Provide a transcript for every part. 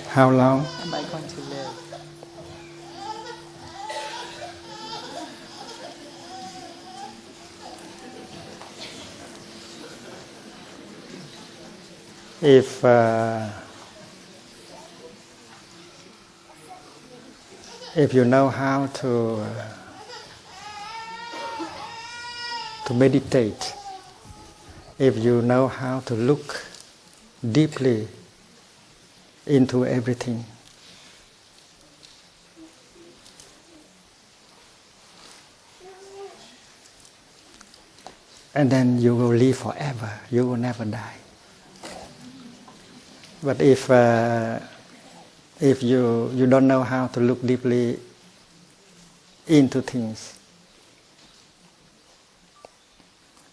How long? Am I going to live? If you know how to meditate, if you know how to look deeply into everything, and then you will live forever, you will never die. But if you don't know how to look deeply into things,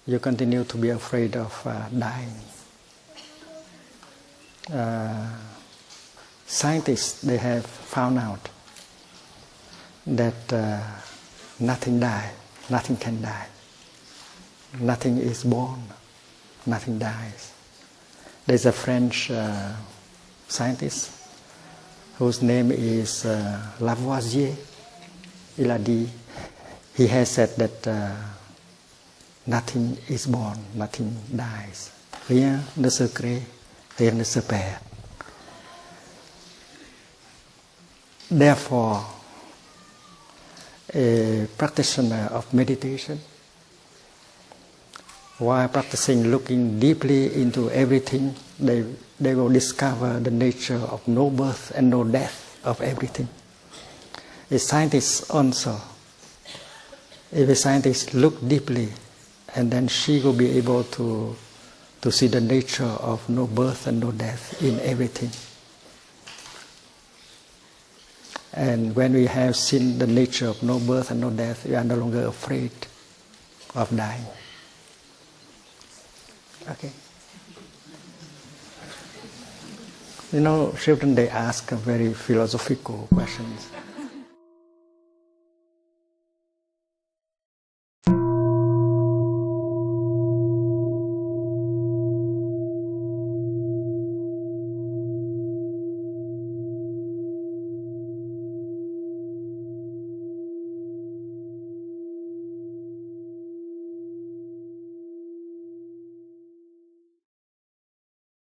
you continue to be afraid of dying. Scientists, they have found out that nothing dies, nothing can die. Nothing is born, nothing dies. There's a French scientist whose name is Lavoisier. He has said that nothing is born, nothing dies. Rien ne se crée, rien ne se perd. Therefore, a practitioner of meditation, while practicing looking deeply into everything, they will discover the nature of no birth and no death of everything. A scientist also, if a scientist look deeply, and then she will be able to see the nature of no birth and no death in everything. And when we have seen the nature of no birth and no death, we are no longer afraid of dying. Okay. You know, children, they ask very philosophical questions.